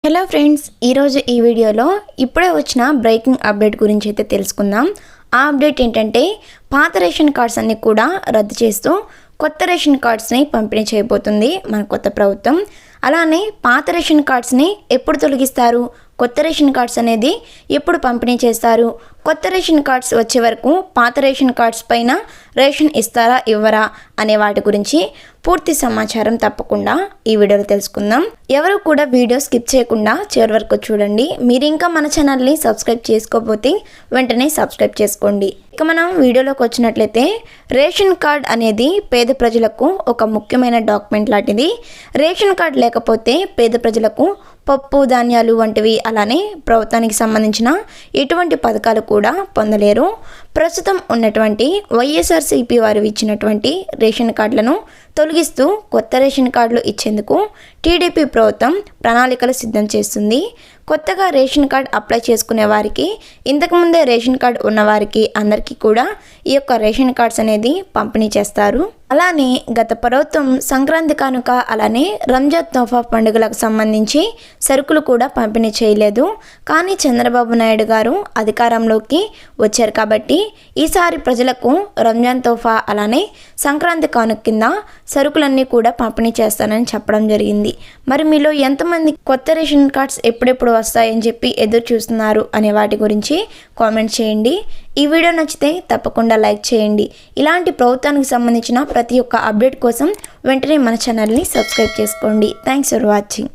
Hello friends, ఈరోజు ఈ వీడియోలో ఇప్పుడే వచ్చిన బ్రేకింగ్ అప్డేట్ గురించి అయితే తెలుసుకుందాం. ఆ అప్డేట్ ఏంటంటే పాత రేషన్ కార్డ్స్ అన్ని కూడా రద్దు చేస్తూ కొత్త రేషన్ కార్డ్స్ని పంపిణీ చేయబోతుంది మన కొత్త ప్రభుత్వం. అలానే పాత రేషన్ కార్డ్స్ని ఎప్పుడు తొలగిస్తారు, కొత్త రేషన్ కార్డ్స్ అనేది ఎప్పుడు పంపిణీ చేస్తారు, కొత్త రేషన్ కార్డ్స్ వచ్చే వరకు పాత రేషన్ కార్డ్స్ పైన రేషన్ ఇస్తారా ఇవ్వరా అనే వాటి గురించి పూర్తి సమాచారం తప్పకుండా ఈ వీడియోలో తెలుసుకుందాం. ఎవరు కూడా వీడియో స్కిప్ చేయకుండా చివరి వరకు చూడండి. మీరు ఇంకా మన ఛానల్ని సబ్స్క్రైబ్ చేసుకోకపోతే వెంటనే సబ్స్క్రైబ్ చేసుకోండి. ఇక మనం వీడియోలోకి వచ్చినట్లయితే రేషన్ కార్డ్ అనేది పేద ప్రజలకు ఒక ముఖ్యమైన డాక్యుమెంట్ లాంటిది. రేషన్ కార్డ్ లేకపోతే పేద ప్రజలకు పప్పు ధాన్యాలు వంటివి, అలానే ప్రభుత్వానికి సంబంధించిన ఎటువంటి పథకాలు కూడా పొందలేరు. ప్రస్తుతం ఉన్నటువంటి వైఎస్ఆర్సీపీ వారు ఇచ్చినటువంటి రేషన్ కార్డులను తొలగిస్తూ కొత్త రేషన్ కార్డులు ఇచ్చేందుకు టీడీపీ ప్రభుత్వం ప్రణాళికలు సిద్ధం చేస్తుంది. కొత్తగా రేషన్ కార్డ్ అప్లై చేసుకునే వారికి, ఇంతకుముందే రేషన్ కార్డ్ ఉన్నవారికి అందరికీ కూడా ఈ యొక్క రేషన్ కార్డ్స్ అనేది పంపిణీ చేస్తారు. అలానే గత ప్రభుత్వం సంక్రాంతి కానుక, అలానే రంజాన్ తోఫా పండుగలకు సంబంధించి సరుకులు కూడా పంపిణీ చేయలేదు. కానీ చంద్రబాబు నాయుడు గారు అధికారంలోకి వచ్చారు కాబట్టి ఈసారి ప్రజలకు రంజాన్ తోఫా, అలానే సంక్రాంతి కానుక కింద సరుకులన్నీ కూడా పంపిణీ చేస్తానని చెప్పడం జరిగింది. మరి మీలో ఎంతమంది కొత్త రేషన్ కార్డ్స్ ఎప్పుడెప్పుడు వస్తాయని చెప్పి ఎదురు చూస్తున్నారు అనే వాటి గురించి కామెంట్ చేయండి. ఈ వీడియో నచ్చితే తప్పకుండా లైక్ చేయండి. ఇలాంటి ప్రభుత్వానికి సంబంధించిన ప్రతి ఒక్క అప్డేట్ కోసం వెంటనే మన ఛానల్ని సబ్స్క్రైబ్ చేసుకోండి. Thanks for watching.